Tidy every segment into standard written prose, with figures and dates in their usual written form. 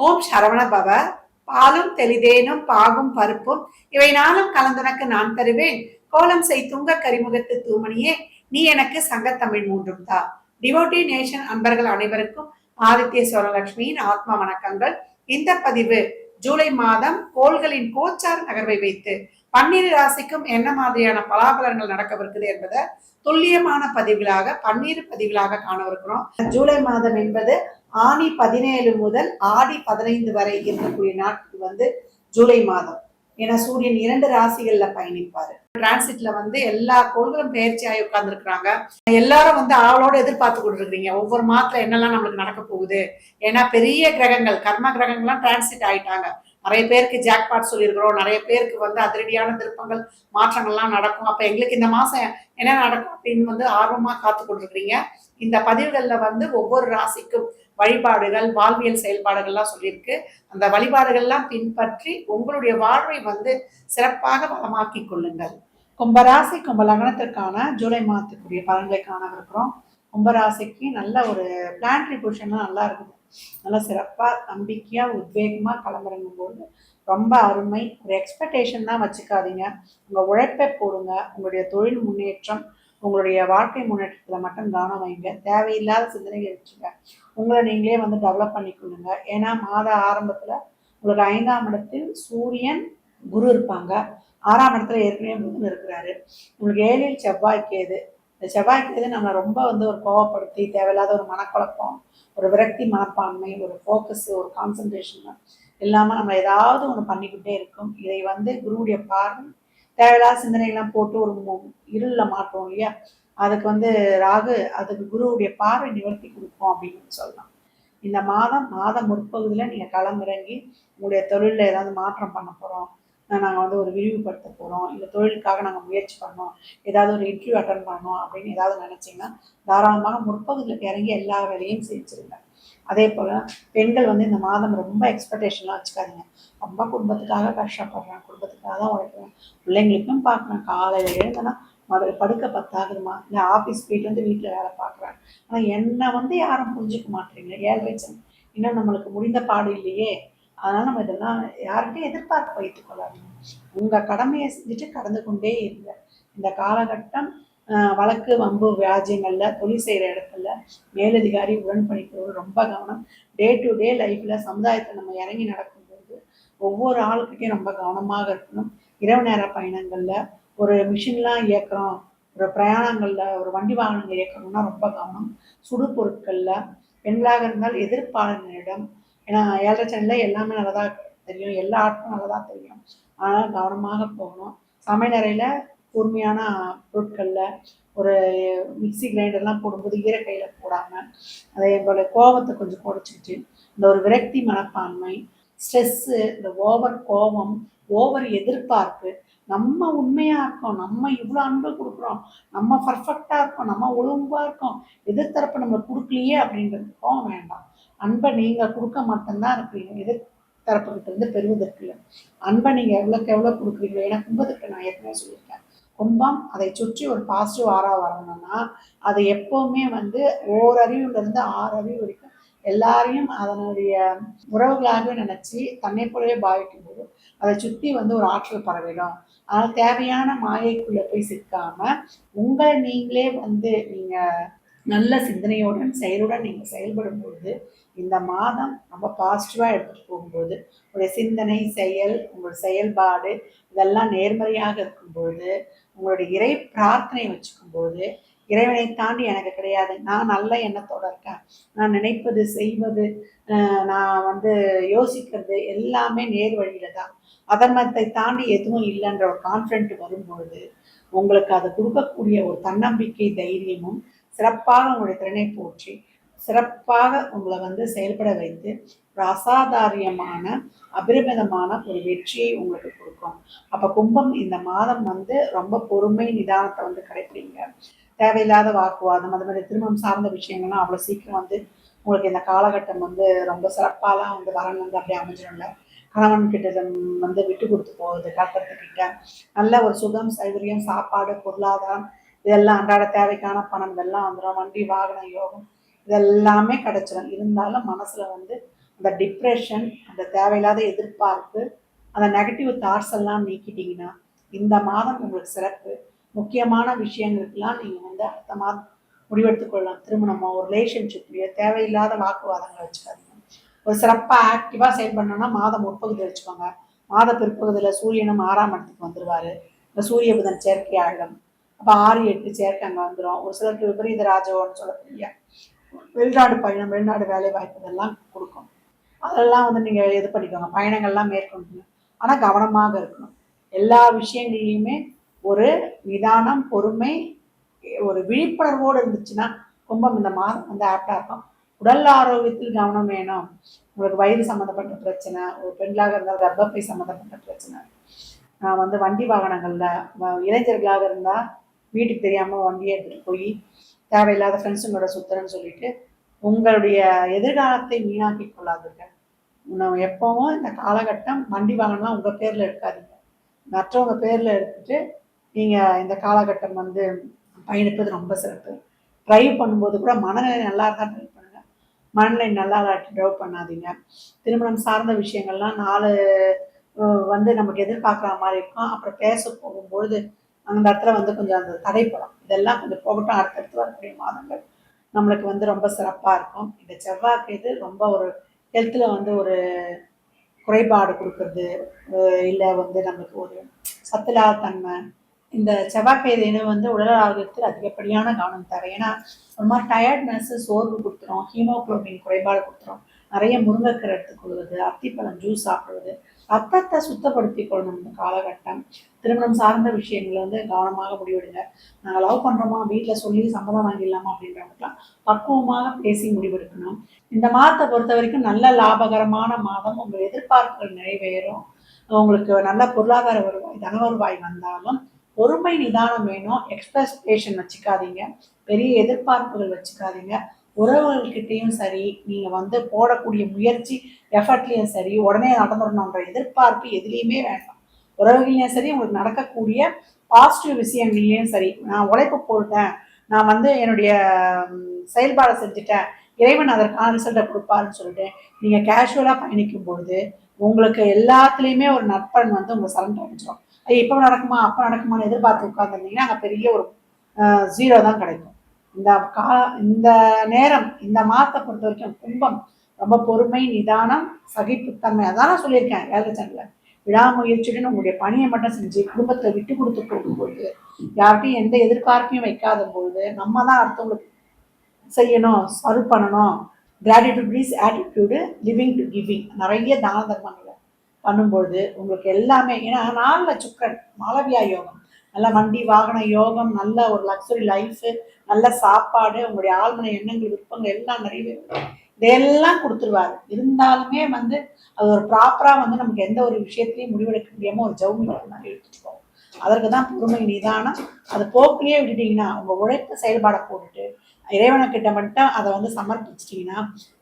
ஓம் சரவண பவ. பாலும் தெளிதேனும் பாகும் பருப்பும் இவை நாளும் கலந்துனக்கு நான் தருவேன். கோலம் செய் துங்க கரிமுகத்து தூமணியே, நீ எனக்கு சங்கத்தமிழ் மூன்றும் தா. டிவோட்டி நேஷன் அன்பர்கள் அனைவருக்கும் ஆதித்ய சுவரலட்சுமியின் ஆத்மா வணக்கங்கள். இந்த பதிவு ஜூலை மாதம் கோள்களின் கோச்சார் நகர்வை வைத்து 12 ராசிக்கும் என்ன மாதிரியான பலாபலன்கள் நடக்கவிருக்குது என்பதை துல்லியமான பதிவுகளாக 12 பதிவுகளாக காணவிருக்கிறோம். ஜூலை மாதம் என்பது ஆனி 17 முதல் ஆடி 15 வரை இருக்கக்கூடிய நாட்கள் ஜூலை மாதம். ஏன்னா சூரியன் 2 ராசிகள்ல பயணிப்பாரு. டிரான்சிட்ல எல்லா கோள்களும் பயிற்சியாகி உட்கார்ந்து இருக்கிறாங்க. எல்லாரும் ஆவலோட எதிர்பார்த்து கொண்டிருக்கிறீங்க ஒவ்வொரு மாதத்துல என்னெல்லாம் நம்மளுக்கு நடக்க போகுது. ஏன்னா பெரிய கிரகங்கள், கர்ம கிரகங்கள்லாம் டிரான்சிட் ஆயிட்டாங்க. நிறைய பேருக்கு ஜாக்பாட் சொல்லியிருக்கிறோம். நிறைய பேருக்கு அதிரடியான திருப்பங்கள், மாற்றங்கள்லாம் நடக்கும். அப்ப எங்களுக்கு இந்த மாசம் என்ன நடக்கும் அப்படின்னு ஆர்வமா காத்து கொண்டிருக்கிறீங்க. இந்த பதிவுகள்ல ஒவ்வொரு ராசிக்கும் வழிபாடுகள், வாழ்வியல் செயல்பாடுகள்லாம் சொல்லியிருக்கு. அந்த வழிபாடுகள்லாம் பின்பற்றி உங்களுடைய வாழ்வை சிறப்பாக வளமாக்கி கொள்ளுங்கள். கும்பராசி கும்ப லக்னத்திற்கான ஜூலை மாதத்துக்குரிய பலன்களை காணவிருக்கிறோம். கும்பராசிக்கு நல்ல ஒரு பிளானட்டரி பொசிஷன்லாம் நல்லா இருக்குது. நல்லா சிறப்பாக நம்பிக்கையாக உத்வேகமாக கிளம்புறங்கும் போது ரொம்ப அருமை. ஒரு எக்ஸ்பெக்டேஷன் தான் வச்சுக்காதீங்க. உங்கள் உழைப்பை போடுங்க. உங்களுடைய தொழில் முன்னேற்றம், உங்களுடைய வாழ்க்கை முன்னேற்றத்தில் மட்டும் கவனம் வைங்க. தேவையில்லாத சிந்தனைகள் வச்சுங்க. உங்களை நீங்களே டெவலப் பண்ணிக்கொள்ளுங்க. ஏன்னா மாத ஆரம்பத்தில் உங்களுக்கு 5ஆம் இடத்தில் சூரியன் குரு இருப்பாங்க. 6ஆம் இடத்துல ஏற்கனவே புதன் இருக்கிறாரு. உங்களுக்கு 7இல் செவ்வாய் கேது. இந்த செவ்வாய் கேது நம்மளை ரொம்ப ஒரு கோவப்படுத்தி தேவையில்லாத ஒரு மனக்குழப்பம், ஒரு விரக்தி மனப்பான்மை, ஒரு ஃபோக்கஸ், ஒரு கான்சன்ட்ரேஷன் இல்லாமல் நம்ம ஏதாவது ஒன்று பண்ணிக்கிட்டே இருக்கும். இதை குருவுடைய பார்வை தேவையில்லாத சிந்தனைகள்லாம் போட்டு ஒரு இருளில் மாற்றோம் இல்லையா, அதுக்கு ராகு அதுக்கு குருவுடைய பார்வை நிவர்த்தி கொடுப்போம் அப்படின்னு சொல்லலாம். இந்த மாத முற்பகுதியில் நீங்கள் களமிறங்கி உங்களுடைய தொழிலில் ஏதாவது மாற்றம் பண்ண போகிறோம், நாங்கள் ஒரு விரிவுபடுத்த போகிறோம், இல்லை தொழிலுக்காக நாங்கள் முயற்சி பண்ணோம், ஏதாவது ஒரு இன்டர்வியூ அட்டன் பண்ணோம் அப்படின்னு ஏதாவது நினச்சிங்கன்னா தாராளமாக முற்பகுதியில் இறங்கி எல்லா வேலையும் செஞ்சுருங்க. அதே போல் பெண்கள் இந்த மாதம் ரொம்ப எக்ஸ்பெக்டேஷன்லாம் வச்சுக்காதீங்க. ரொம்ப குடும்பத்துக்காக கஷ்டப்படுறேன், குடும்பத்துக்காக தான் உழைக்கிறேன், பிள்ளைங்களுக்கும் பார்க்குறேன், காலையில் எழுந்தனா படுக்க பத்தாகுதுமா, இல்லை ஆஃபீஸ் போயிட்டு வீட்டில் வேலை பார்க்குறேன், ஆனால் என்னை யாரும் புரிஞ்சிக்க மாட்டேறீங்க, 7 இன்னும் நம்மளுக்கு முடிந்த பாடு இல்லையே. அதனால் நம்ம இதெல்லாம் யார்கிட்டையும் எதிர்பார்க்க வைத்துக் கொள்ளாதீங்க. உங்கள் கடமையை செஞ்சுட்டு கடந்து கொண்டே இருங்க. இந்த காலகட்டம் வழக்கு வம்பு வியாஜ்யங்களில், தொழில் செய்கிற இடத்துல மேலதிகாரி உடன்படிக்கிறது ரொம்ப கவனம். டே டு டே லைஃப்பில் சமுதாயத்தை நம்ம இறங்கி நடக்கும்போது ஒவ்வொரு ஆளுக்கிட்டையும் ரொம்ப கவனமாக இருக்கணும். இரவு நேர பயணங்களில் ஒரு மிஷின்லாம் இயக்குறோம், ஒரு பிரயாணங்களில் ஒரு வண்டி வாகனங்கள் இயக்கணும்னா ரொம்ப கவனம். சுடு பொருட்களில் பெண்களாக இருந்தால் எதிர்ப்பாளர்களிடம், ஏன்னா 7 சனியில் எல்லாமே நல்லதாக தெரியும், எல்லா ஆட்களும் நல்லதாக தெரியும், ஆனால் கவனமாக போகணும். சமையலறையில் கூர்மையான பொருட்களில் ஒரு மிக்சி கிரைண்டர்லாம் போடும்போது ஈரக்கையில் போடாமல், அதே போல் கோபத்தை கொஞ்சம் குறைச்சிக்கிட்டு, இந்த ஒரு விரக்தி மனப்பான்மை, ஸ்ட்ரெஸ்ஸு, இந்த ஓவர் கோபம், ஓவர் எதிர்பார்ப்பு, நம்ம உண்மையாக இருக்கோம், நம்ம இவ்வளோ அன்பு கொடுக்குறோம், நம்ம பர்ஃபெக்டாக இருக்கோம், நம்ம ஒழுங்காக இருக்கோம், எதிர்த்தரப்பு நம்ம கொடுக்கலையே அப்படின்றது கோபம் வேண்டாம். அன்பை நீங்கள் கொடுக்க மட்டும்தான் இருப்பீங்க, எதிர்த்தரப்புக்கிட்ட பெறுவதற்கு இல்லை. அன்பை நீங்கள் எவ்வளோக்கு எவ்வளோ கொடுக்குறீங்களோ, ஏன்னா கும்பத்துக்கு நான் ஏற்கனவே சொல்லியிருக்கேன், கும்பம் அதை சுற்றி ஒரு பாசிட்டிவ் ஆறாக வரணும்னா அது எப்போவுமே ஓரறிவுலேருந்து 6 அறிவு வரைக்கும் எல்லாரையும் அதனுடைய உறவுகளாகவே நினச்சி தன்னை போலவே பாவிக்கும் போது அதை சுற்றி ஒரு ஆற்றல் பரவிடும். அதனால் தேவையான மாயைக்குள்ளே போய் சிக்காமல் உங்களை நீங்களே நீங்கள் நல்ல சிந்தனையுடன் செயலுடன் நீங்கள் செயல்படும் பொழுது இந்த மாதம் ரொம்ப பாசிட்டிவாக எடுத்துகிட்டு போகும்போது உங்களுடைய சிந்தனை, செயல், உங்களுடைய செயல்பாடு இதெல்லாம் நேர்மறையாக இருக்கும்போது, உங்களுடைய இறை பிரார்த்தனை வச்சுக்கும்போது, இறைவனை தாண்டி எனக்கு கிடையாது, நான் நல்ல எண்ணத்தோடு இருக்கேன், நான் நினைப்பது, செய்வது, நான் யோசிக்கிறது எல்லாமே நேர் வழியில் தான், அதர்மத்தை தாண்டி எதுவும் இல்லைன்ற ஒரு கான்ஃபிடென்ட் வரும்பொழுது உங்களுக்கு அதை கொடுக்கக்கூடிய ஒரு தன்னம்பிக்கை, தைரியமும் சிறப்பாக உங்களுடைய திறனை போற்றி சிறப்பாக உங்களை செயல்பட வைத்து ஒரு அசாதாரியமான அபரிமிதமான ஒரு வெற்றியை உங்களுக்கு கொடுக்கும். அப்போ கும்பம் இந்த மாதம் ரொம்ப பொறுமை, நிதானத்தை கடைப்பிடிங்க. தேவையில்லாத வாக்குவாதம், அது மாதிரி திருமணம் சார்ந்த விஷயங்கள்லாம் அவ்வளோ சீக்கிரம் உங்களுக்கு இந்த காலகட்டம் ரொம்ப சிறப்பாலாம் வரணும் அப்படி அமைஞ்சிடும்ல. கணவன்கிட்ட விட்டு கொடுத்து போகுது, கட்டத்துக்கிட்ட நல்ல ஒரு சுகம், சௌகரியம், சாப்பாடு, பொருளாதாரம் இதெல்லாம் அன்றாட தேவைக்கான பணம் இதெல்லாம் வந்துடும். வண்டி வாகன யோகம் இதெல்லாமே கிடைச்சிடும். இருந்தாலும் மனசில் அந்த டிப்ரெஷன், அந்த தேவையில்லாத எதிர்பார்ப்பு, அந்த நெகட்டிவ் தாட்ஸ் எல்லாம் நீக்கிட்டீங்கன்னா இந்த மாதம் உங்களுக்கு சிறப்பு. முக்கியமான விஷயங்களுக்கெல்லாம் நீங்கள் வந்து அடுத்த மாதம் முடிவெடுத்துக் கொள்ளலாம். திருமணமோ ஒரு ரிலேஷன்ஷிப்லையோ தேவையில்லாத வாக்குவாதங்களை வச்சுக்காதீங்க. ஒரு சிறப்பாக ஆக்டிவாக செயல்படணும்னா மாதம் முற்பகுதி வச்சுக்கோங்க. மாத பிற்பகுதியில் சூரியனும் 6ஆம் இடத்துக்கு வந்துடுவார். இந்த சூரிய புதன் சேர்க்கை ஆகிடும். அப்போ 6, 8 சேர்க்கை அங்கே வந்துடும். ஒரு சிலருக்கு விபரீத ராஜயோகம்னு சொல்லக்கூடிய வெளிநாடு பயணம், வெளிநாடு வேலை வாய்ப்பு இதெல்லாம் கொடுக்கும். அதெல்லாம் வந்து நீங்கள் இது பண்ணிக்கோங்க, பயணங்கள்லாம் மேற்கொண்டு. ஆனால் கவனமாக இருக்கணும். எல்லா விஷயங்கள்லையுமே ஒரு நிதானம், பொறுமை, ஒரு விழிப்புணர்வோடு இருந்துச்சுன்னா கும்பம் இந்த மாதம் வந்து ஆப்டாக இருக்கும். உடல் ஆரோக்கியத்தில் கவனம் வேணும். உங்களுக்கு வயிறு சம்மந்தப்பட்ட பிரச்சனை, ஒரு பெண்களாக இருந்தால் கர்ப்பப்பை சம்மந்தப்பட்ட பிரச்சனை, வந்து வண்டி வாகனங்களில் இளைஞர்களாக இருந்தால் வீட்டுக்கு தெரியாமல் வண்டியை எடுத்துகிட்டு போய் தேவையில்லாத ஃப்ரெண்ட்ஸுங்களோட சுற்றுறன்னு சொல்லிட்டு உங்களுடைய எதிர்காலத்தை வீணாக்கி கொள்ளாதுங்க. எப்பவும் இந்த காலகட்டம் வண்டி வாகனம்லாம் உங்கள் பேரில் எடுக்காதீங்க, மற்றவங்க பேரில் எடுத்துட்டு நீங்கள் இந்த காலகட்டம் வந்து பயணிப்பது ரொம்ப சிறப்பு. ட்ரைவ் பண்ணும்போது கூட மனநிலை நல்லா இருந்தால் ட்ரைவ் பண்ணுங்கள், மனநிலை நல்லா ட்ரைவ் பண்ணாதீங்க. திருமணம் சார்ந்த விஷயங்கள்லாம் 4 வந்து நமக்கு எதிர்பார்க்குற மாதிரி இருக்கும். அப்புறம் பேச போகும்பொழுது அந்த இடத்துல வந்து கொஞ்சம் அந்த தடைப்படும். இதெல்லாம் கொஞ்சம் போகட்டும். அடுத்தடுத்து வரக்கூடிய மாதங்கள் நம்மளுக்கு வந்து ரொம்ப சிறப்பாக இருக்கும். இந்த செவ்வாய்க்கு இது ரொம்ப ஒரு ஹெல்த்தில் வந்து ஒரு குறைபாடு கொடுக்கறது, இல்லை வந்து நம்மளுக்கு ஒரு சத்துலாத தன்மை. இந்த செவ்வாய்க்கிழமை வந்து உடல் ஆரோக்கியத்தில் அதிகப்படியான கவனம் தேவை. ஏன்னா ஒரு மாதிரி டயர்ட்னஸ், சோர்வு கொடுத்துரும், ஹீமோக்ளோபின் குறைபாடு கொடுத்துரும். நிறைய முருங்கைக்கீரை எடுத்துக்கொள்வது, அத்திப்பழம் ஜூஸ் சாப்பிடுவது, ரத்தத்தை சுத்தப்படுத்தி கொள்ளணும். இந்த காலகட்டம் திருமணம் சார்ந்த விஷயங்களை வந்து கவனமாக முடிவெடுங்க. நாங்கள் லவ் பண்ணுறோமா, வீட்டில் சொல்லி சம்மதம் வாங்கிடலாமா அப்படின்றவங்களுக்குலாம் பக்குவமாக பேசி முடிவெடுக்கணும். இந்த மாதத்தை பொறுத்த வரைக்கும் நல்ல லாபகரமான மாதம். உங்கள் எதிர்பார்ப்புகள் நிறைவேறும். உங்களுக்கு நல்ல பொருளாதார வருவாய், தன வருவாய் வந்தாலும் பொறுமை, நிதானம் வேணும். எக்ஸ்பெக்டேஷன் வச்சுக்காதீங்க, பெரிய எதிர்பார்ப்புகள் வச்சுக்காதீங்க. உறவுகள்கிட்டையும் சரி, நீங்கள் வந்து போடக்கூடிய முயற்சி எஃபர்ட்லேயும் சரி உடனே நடந்துடணுன்ற எதிர்பார்ப்பு எதுலேயுமே வேண்டாம். உறவுகளையும் சரி, உங்களுக்கு நடக்கக்கூடிய பாசிட்டிவ் விஷயங்கள்லையும் சரி, நான் உழைப்பு போட்டேன், நான் வந்து என்னுடைய செயல்பாடை செஞ்சுட்டேன், இறைவன் அதற்கான ரிசல்ட்டை கொடுப்பாருன்னு சொல்லிட்டு நீங்கள் கேஷுவலாக பயணிக்கும் பொழுது உங்களுக்கு எல்லாத்துலேயுமே ஒரு நற்பலன் வந்து உங்களை சரண்டர் அடிச்சிடும். இப்போ நடக்குமா அப்போ நடக்குமான்னு எதிர்பார்த்து உட்காந்துருந்தீங்கன்னா அங்கே பெரிய ஒரு 0 தான் கிடைக்கும். இந்த நேரம், இந்த மாதத்தை பொறுத்த வரைக்கும் கும்பம் ரொம்ப பொறுமை, நிதானம், சகிப்புத்தன்மை. அதான் நான் சொல்லியிருக்கேன் ஏழரை சேனல்ல. விடாமுயற்சியுடன் உங்களுடைய பணியை மட்டும் செஞ்சு குடும்பத்தை விட்டு கொடுத்து போகும்போது, யார்கிட்டையும் எந்த எதிர்பார்ப்பையும் வைக்காத பொழுது, நம்ம தான் அடுத்தவங்களுக்கு செய்யணும், சர்வ் பண்ணணும். Gratitude is attitude, living to giving. நிறைய தான தர்மங்களை பண்ணும்பொழுது உங்களுக்கு எல்லாமே, ஏன்னா 4 சுக்கரன், மாளவியா யோகம், நல்ல வண்டி வாகன யோகம், நல்ல ஒரு லக்ஸுரி லைஃபு, நல்ல சாப்பாடு, உங்களுடைய ஆழ்மன எண்ணங்கள், விருப்பங்கள் எல்லாம் நிறைவேறும். இதெல்லாம் கொடுத்துருவாரு. இருந்தாலுமே வந்து அது ஒரு ப்ராப்பராக வந்து நமக்கு எந்த ஒரு விஷயத்தையும் முடிவெடுக்க முடியாமல் ஒரு ஜவுமி மாதிரி எடுத்துட்டு போகும். அதற்கு தான் பொறுமை, நிதானம். அது போக்கிலேயே விட்டுட்டீங்கன்னா, உங்கள் உழைப்பு செயல்பாடை போட்டுட்டு இறைவனுக்கிட்ட மட்டும் அதை வந்து சமர்ப்பிச்சிட்டிங்கன்னா,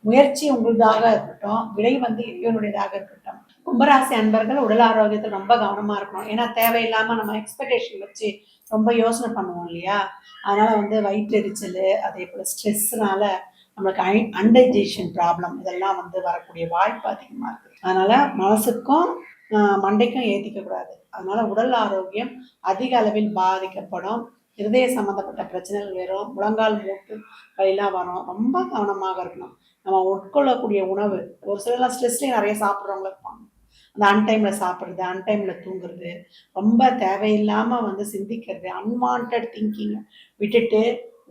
முயற்சி உங்களுதாக இருக்கட்டும், விலை வந்து இறைவனுடையதாக இருக்கட்டும். கும்பராசி அன்பர்கள் உடல் ஆரோக்கியத்தில் ரொம்ப கவனமாக இருக்கணும். ஏன்னா தேவையில்லாமல் நம்ம எக்ஸ்பெக்டேஷன் வச்சு ரொம்ப யோசனை பண்ணுவோம் இல்லையா? அதனால் வந்து வயிற்றெரிச்சல், அதே போல் ஸ்ட்ரெஸ்ஸுனால நம்மளுக்கு அன்டைஜஷன் ப்ராப்ளம் இதெல்லாம் வந்து வரக்கூடிய வாய்ப்பு அதிகமாக இருக்குது. அதனால் மனசுக்கும் மண்டைக்கும் ஏற்றிக்கக்கூடாது. அதனால் உடல் ஆரோக்கியம் அதிக அளவில் பாதிக்கப்படும். இருதய சம்மந்தப்பட்ட பிரச்சனைகள் வரும், முழங்கால் மூட்டு வழியெல்லாம் வரும். ரொம்ப கவனமாக இருக்கணும். நம்ம உட்கொள்ளக்கூடிய உணவு, ஒரு சிலர்லாம் ஸ்ட்ரெஸ்லேயும் நிறைய சாப்பிட்றவங்க இருப்பாங்க. அந்த அன்டைமில் சாப்பிட்றது, அன்டைமில் தூங்குறது, ரொம்ப தேவையில்லாமல் வந்து சிந்திக்கிறது, அன்வான்ட் திங்கிங்கை விட்டுட்டு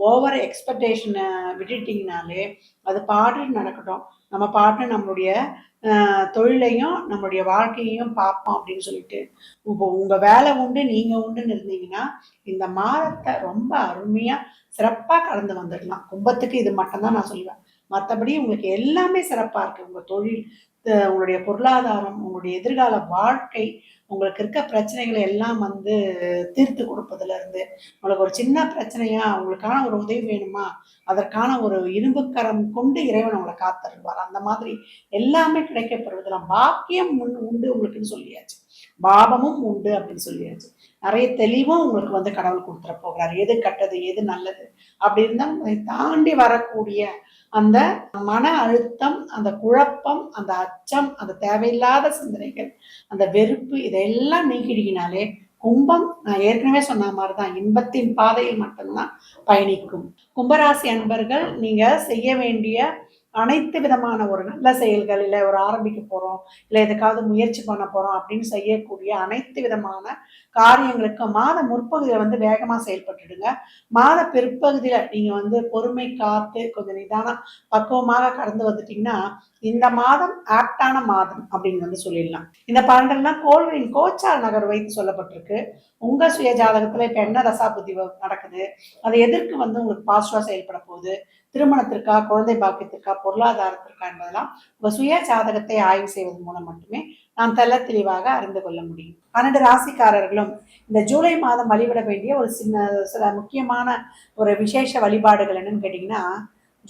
ஓவர் எக்ஸ்பெக்டேஷனை விட்டுட்டிங்கனாலே அது பாட்டு நடக்கட்டும். நம்ம பாட்டு நம்மளுடைய தொழிலையும் நம்மளுடைய வாழ்க்கையையும் பார்ப்போம் அப்படின்னு சொல்லிட்டு இப்போ உங்கள் வேலை உண்டு, நீங்கள் உண்டுன்னு இருந்தீங்கன்னா இந்த மாதத்தை ரொம்ப அருமையாக சிறப்பாக கடந்து வந்துடலாம். கும்பத்துக்கு இது மட்டும்தான் நான் சொல்லுவேன். மற்றபடி உங்களுக்கு எல்லாமே சிறப்பாக இருக்குது. உங்கள் தொழில், உங்களுடைய பொருளாதாரம், உங்களுடைய எதிர்கால வாழ்க்கை, உங்களுக்கு இருக்க பிரச்சனைகளை எல்லாம் வந்து தீர்த்து கொடுப்பதுலேருந்து, உங்களுக்கு ஒரு சின்ன பிரச்சனையா உங்களுக்கான ஒரு உதவி வேணுமா, அதற்கான ஒரு இரும்புக்கரம் கொண்டு இறைவன் உங்களை காத்தருவார். அந்த மாதிரி எல்லாமே கிடைக்கப்படுவதில் பாக்கியம் உண்டு உங்களுக்குன்னு சொல்லியாச்சு, பாவமும் உண்டு அப்படின்னு சொல்லியாச்சு. நிறைய தெளிவும் உங்களுக்கு வந்து கடவுள் கொடுத்துட போகிறார். எது கெட்டது, எது நல்லது அப்படி இருந்தால் அதை தாண்டி வரக்கூடிய அந்த மன அழுத்தம், அந்த குழப்பம், அந்த அச்சம், அந்த தேவையில்லாத சிந்தனைகள், அந்த வெறுப்பு இதெல்லாம் நீக்கிட்டீங்கனாலே கும்பம் நான் ஏற்கனவே சொன்ன மாதிரிதான் இன்பத்தின் பாதையில் மட்டும்தான் பயணிக்கும். கும்பராசி அன்பர்கள் நீங்க செய்ய வேண்டிய அனைத்து விதமான ஒரு நல்ல செயல்கள், இல்லை ஒரு ஆரம்பிக்க போறோம், இல்லை எதுக்காவது முயற்சி பண்ண போறோம் அப்படின்னு செய்யக்கூடிய அனைத்து விதமான காரியங்களுக்கு மாத முற்பகுதியில வேகமா செயல்பட்டுடுங்க. மாத பிற்பகுதியில நீங்க பொறுமை காத்து கொஞ்சம் நிதானம் பக்குவமாக கடந்து வந்துட்டீங்கன்னா இந்த மாதம் ஆப்டான மாதம் அப்படின்னு சொல்லிடலாம். இந்த பலன்கள்லாம் கோள்களின் கோச்சார நகர் வைத்து சொல்லப்பட்டிருக்கு. உங்க சுய ஜாதகத்துல இப்ப என்ன தசாபுத்தி நடக்குது, அதை எதற்கு உங்களுக்கு பாசிட்டிவா செயல்பட போகுது, திருமணத்திற்கா, குழந்தை பாக்கியத்திற்கா, பொருளாதாரத்திற்கா என்பதெல்லாம் உங்க சுய ஜாதகத்தை ஆய்வு செய்வதன் மூலம் மட்டுமே நாம் தெளிவாக அறிந்து கொள்ள முடியும். 12 ராசிக்காரர்களும் இந்த ஜூலை மாதம் வழிபட வேண்டிய ஒரு சில முக்கியமான ஒரு விசேஷ வழிபாடுகள் என்னன்னு கேட்டீங்கன்னா,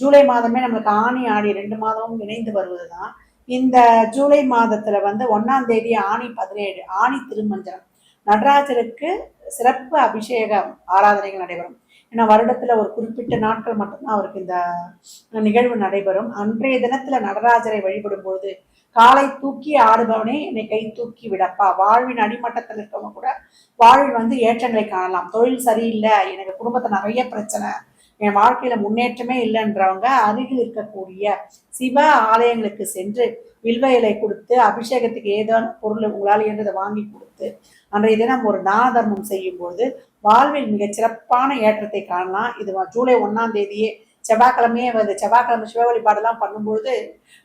ஜூலை மாதமே நம்மளுக்கு ஆணி ஆடி 2 மாதமும் இணைந்து வருவதுதான். இந்த ஜூலை மாதத்துல 1ஆம் தேதி ஆணி 17 ஆணி திருமஞ்சனம் நடராஜருக்கு சிறப்பு அபிஷேகம் ஆராதனைகள் நடைபெறும். ஏன்னா வருடத்துல ஒரு குறிப்பிட்ட நாட்கள் மட்டும்தான் அவருக்கு இந்த நிகழ்வு நடைபெறும். அன்றைய தினத்துல நடராஜரை வழிபடும் பொழுது காலை தூக்கி ஆடுபவனே என்னை கை தூக்கி விடப்பா, வாழ்வின் அடிமட்டத்தில் இருக்கவங்க கூட வாழ்வில் ஏற்றங்களை காணலாம். தொழில் சரியில்லை, எனக்கு குடும்பத்தை நிறைய பிரச்சனை, என் வாழ்க்கையில முன்னேற்றமே இல்லைன்றவங்க அருகில் இருக்கக்கூடிய சிவ ஆலயங்களுக்கு சென்று வில்வ இலை கொடுத்து அபிஷேகத்துக்கு ஏதான பொருள் உங்களால் என்றதை வாங்கி கொடுத்து அன்றைய தினம் ஒரு தான தர்மம் செய்யும் போது வாழ்வில் மிக சிறப்பான ஏற்றத்தை காணலாம். இது ஜூலை 1ஆம் தேதியே செவ்வாய்க்கிழமையே செவ்வாய்க்கிழமை சிவ வழிபாடெல்லாம் பண்ணும்பொழுது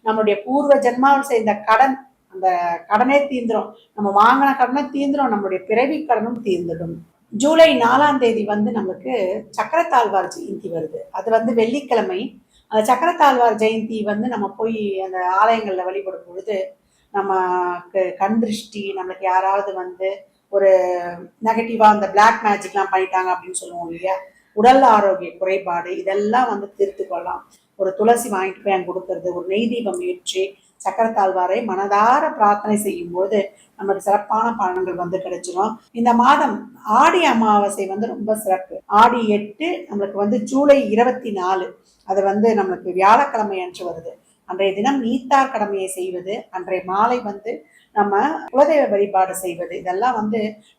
நம்மளுடைய பூர்வ ஜென்மாவில் செய்த கடன், அந்த கடனே தீர்ந்துடும். நம்ம வாங்கின கடனை தீர்ந்துடும், நம்மளுடைய பிறவி கடனும் தீர்ந்துடும். ஜூலை 4ஆம் தேதி நமக்கு சக்கரத்தாழ்வார் ஜெயந்தி வருது. அது வெள்ளிக்கிழமை. அந்த சக்கரத்தாழ்வார் ஜெயந்தி நம்ம போய் அந்த ஆலயங்கள்ல வழிபடும் பொழுது நமக்கு கண் திருஷ்டி, நம்மளுக்கு யாராவது ஒரு நெகட்டிவா அந்த பிளாக் மேஜிக்லாம் பண்ணிட்டாங்க அப்படின்னு சொல்லுவோம் இல்லையா, உடல் ஆரோக்கிய குறைபாடு இதெல்லாம் தீர்த்து கொள்ளலாம். ஒரு துளசி வாங்கிட்டு போய் அங்கே கொடுக்கறது, ஒரு நெய் தீபம் ஏற்றி சக்கரத்தாழ்வாரை மனதார பிரார்த்தனை செய்யும் போது நமக்கு சிறப்பான பலன்கள் கிடைச்சிடும். இந்த மாதம் ஆடி அமாவாசை ரொம்ப சிறப்பு. ஆடி 8 நம்மளுக்கு ஜூலை 24 அது நம்மளுக்கு வியாழக்கிழமை அன்று வருது. அன்றைய தினம் நீத்தார் கடமையை செய்வது, அன்றைய மாலை நம்ம குலதெய்வ வழிபாடு செய்வது, இதெல்லாம்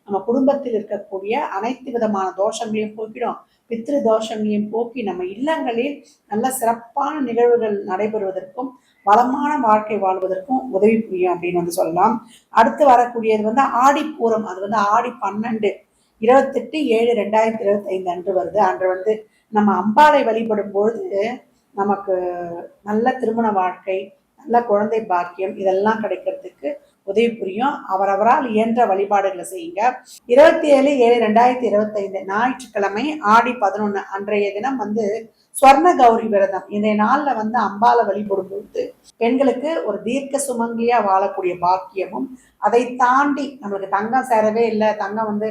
நம்ம குடும்பத்தில் இருக்கக்கூடிய அனைத்து விதமான தோஷங்களையும் போக்கிடும், பித்ரு தோஷங்களையும் போக்கி நம்ம இல்லங்களில் நல்ல சிறப்பான நிகழ்வுகள் நடைபெறுவதற்கும் வளமான வாழ்க்கை வாழ்வதற்கும் உதவி புரியும் அப்படின்னு சொல்லலாம். அடுத்து வரக்கூடியது ஆடிப்பூரம். அது ஆடி 12 28/7/2025 அன்று வருது. அன்று நம்ம அம்பாளை வழிபடும் பொழுது நமக்கு நல்ல திருமண வாழ்க்கை, நல்ல குழந்தை பாக்கியம் இதெல்லாம் கிடைக்கிறதுக்கு உதவி புரியும். அவரவரால் இயன்ற வழிபாடுகளை செய்யுங்க. 27/7/2025 ஞாயிற்றுக்கிழமை ஆடி 11 அன்றைய தினம் ஸ்வர்ண கௌரி விரதம். இன்றைய நாள்ல அம்பாளை வழிபடும் பொழுது பெண்களுக்கு ஒரு தீர்க்க சுமங்கலியா வாழக்கூடிய பாக்கியமும், அதை தாண்டி நம்மளுக்கு தங்கம் சேரவே இல்லை, தங்கம்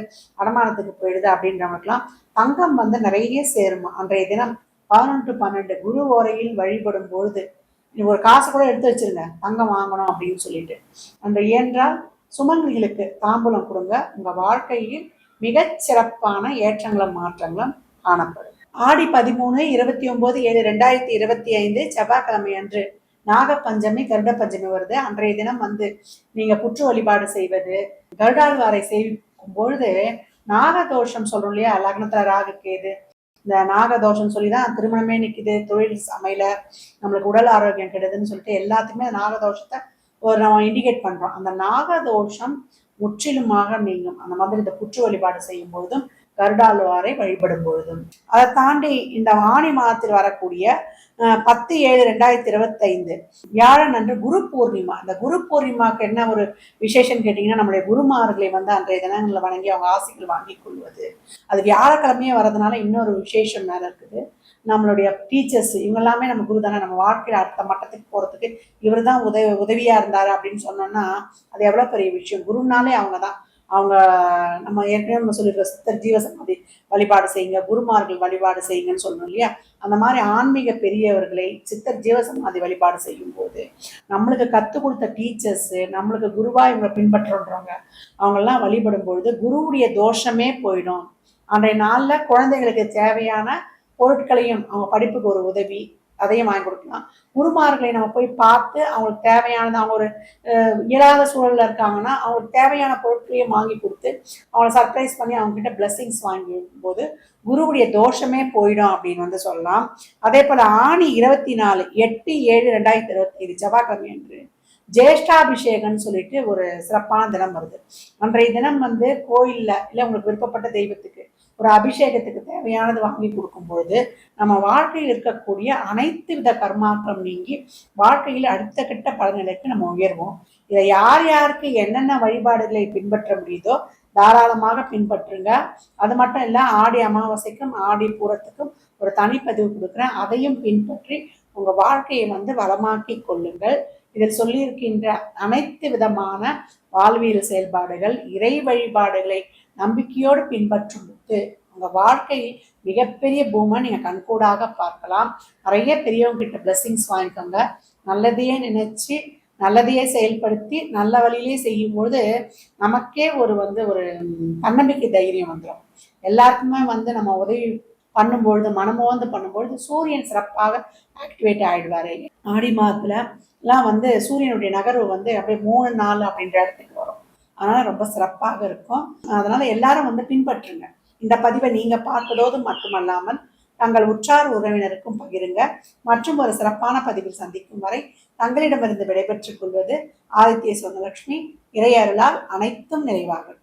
அடமானத்துக்கு போயிடுது அப்படின்றவங்களுக்குலாம் தங்கம் நிறைய சேருமா. அன்றைய தினம் 11/12 குரு ஓரையில் வழிபடும் பொழுது ஒரு காசு கூட எடுத்து வச்சிருங்க, தங்கம் வாங்கணும் அப்படின்னு சொல்லிட்டு. அந்த இயன்றால் சுமங்கலிகளுக்கு தாம்பூலம் கொடுங்க. உங்க வாழ்க்கையில் மிகச் சிறப்பான ஏற்றங்களும் மாற்றங்களும் காணப்படும். ஆடி 13/29/2025 செவ்வாய்க்கிழமை அன்று நாகப்பஞ்சமி, கருட பஞ்சமி வருது. அன்றைய தினம் நீங்க புற்று வழிபாடு செய்வது, கருடாழ்வாரை செய்யும் பொழுது நாகதோஷம் சொல்றோம் இல்லையா, லக்னத்துல ராகு கேது, இந்த நாகதோஷம் சொல்லிதான் திருமணமே நிக்குது, தொழில் அமையல, நம்மளுக்கு உடல் ஆரோக்கியம் கெடுதுன்னு சொல்லிட்டு எல்லாத்துக்குமே நாகதோஷத்தை நம்ம இண்டிகேட் பண்றோம். அந்த நாகதோஷம் முற்றிலுமாக நீங்கும் அந்த மாதிரி இந்த புற்று வழிபாடு செய்யும் பொழுதும், கருடாழ்வாரை வழிபடும் பொழுதும். அதை தாண்டி இந்த ஆணி மாதத்தில் வரக்கூடிய 10/7/2025 வியாழன் அன்று குரு பூர்ணிமா. அந்த குரு பூர்ணிமாக்கு என்ன ஒரு விசேஷம் கேட்டீங்கன்னா, நம்மளுடைய குருமார்களை அன்றைய தினங்களில் வணங்கி அவங்க ஆசைகள் வாங்கி கொள்வது. அது வியாழக்கிழமையே வர்றதுனால இன்னொரு விசேஷம் மேல இருக்குது. நம்மளுடைய டீச்சர்ஸ் இவங்க எல்லாமே நம்ம குரு தானே, நம்ம வாழ்க்கையில அடுத்த மட்டத்துக்கு போறதுக்கு இவர் தான் உதவியா இருந்தாரு அப்படின்னு சொன்னோம்னா அது எவ்வளவு பெரிய விஷயம். குருனாலே அவங்க தான். அவங்க நம்ம ஏற்கனவே நம்ம சொல்லியிருக்க சித்தர் ஜீவசமாதி வழிபாடு செய்யுங்க, குருமார்கள் வழிபாடு செய்யுங்கன்னு சொல்லணும் இல்லையா. அந்த மாதிரி ஆன்மீக பெரியவர்களை சித்தர் ஜீவசமாதி வழிபாடு செய்யும் போது நம்மளுக்கு கற்றுக் கொடுத்த டீச்சர்ஸ், நம்மளுக்கு குருவா இவங்க பின்பற்றுறவங்க அவங்கெல்லாம் வழிபடும் பொழுது குருவுடைய தோஷமே போயிடும். அன்றைய நாள்ல குழந்தைகளுக்கு தேவையான பொருட்களையும், அவங்க படிப்புக்கு ஒரு உதவி, அதையும் வாங்கி கொடுக்கலாம். குருமார்களை நம்ம போய் பார்த்து அவங்களுக்கு தேவையானது, அவங்க ஒரு இயலாத சூழல்ல இருக்காங்கன்னா அவங்களுக்கு தேவையான பொருட்களையும் வாங்கி கொடுத்து அவங்கள சர்ப்ரைஸ் பண்ணி அவங்க கிட்ட பிளெஸிங்ஸ் வாங்கி போது குருவுடைய தோஷமே போயிடும் அப்படின்னு சொல்லலாம். அதே போல ஆணி 24/8/7/2025 செவ்வாய்க்கிழமை அன்று ஜேஷ்டாபிஷேகம்னு சொல்லிட்டு ஒரு சிறப்பான தினம் வருது. அன்றைய தினம் கோயில்ல இல்லை உங்களுக்கு விருப்பப்பட்ட தெய்வத்துக்கு ஒரு அபிஷேகத்துக்கு தேவையானது வாங்கி கொடுக்கும் பொழுது நம்ம வாழ்க்கையில் இருக்கக்கூடிய அனைத்து வித கர்மாக்களும் நீங்கி வாழ்க்கையில் அடுத்த கட்ட பலநிலைக்கு நம்ம உயர்வோம். இதை யார் யாருக்கு என்னென்ன வழிபாடுகளை பின்பற்ற முடியுதோ தாராளமாக பின்பற்றுங்க. அது மட்டும் இல்லை, ஆடி அமாவாசைக்கும் ஆடி பூரத்துக்கும் ஒரு தனிப்பதிவு கொடுக்குறேன், அதையும் பின்பற்றி உங்கள் வாழ்க்கையை வளமாக்கி கொள்ளுங்கள். இதில் சொல்லியிருக்கின்ற அனைத்து விதமான வாழ்வியல் செயல்பாடுகள், இறை வழிபாடுகளை நம்பிக்கையோடு பின்பற்றும் போது உங்கள் வாழ்க்கையில் மிகப்பெரிய பூமை நீங்கள் கண்கூடாக பார்க்கலாம். நிறைய பெரியவங்க கிட்ட பிளெஸிங்ஸ் வாங்கிக்கோங்க. நல்லதையே நினைச்சு நல்லதையே செயல்படுத்தி நல்ல வழியிலே செய்யும்போது நமக்கே ஒரு ஒரு தன்னம்பிக்கை தைரியம் வந்துடும். எல்லாருக்குமே நம்ம உதவி பண்ணும்பொழுது, மனமோந்து பண்ணும்பொழுது சூரியன் சிறப்பாக ஆக்டிவேட் ஆகிடுவார். ஆடி மாதத்துல எல்லாம் சூரியனுடைய நகர்வு அப்படியே 3 நாள் அப்படின்ற இடத்துக்கு வரும். அதனால ரொம்ப சிறப்பாக இருக்கும். அதனால எல்லாரும் பின்பற்றுங்க. இந்த பதிவை நீங்க பார்ப்பதோடு மட்டுமல்லாமல் தங்கள் உற்றார் உறவினருக்கும் பகிருங்க. மற்றும் ஒரு சிறப்பான பதிவில் சந்திக்கும் வரை தங்களிடமிருந்து விடைபெற்றுக் கொள்வது ஆதித்ய சொர்ணலட்சுமி. இறையருளால் அனைத்தும் நிறைவாகும்.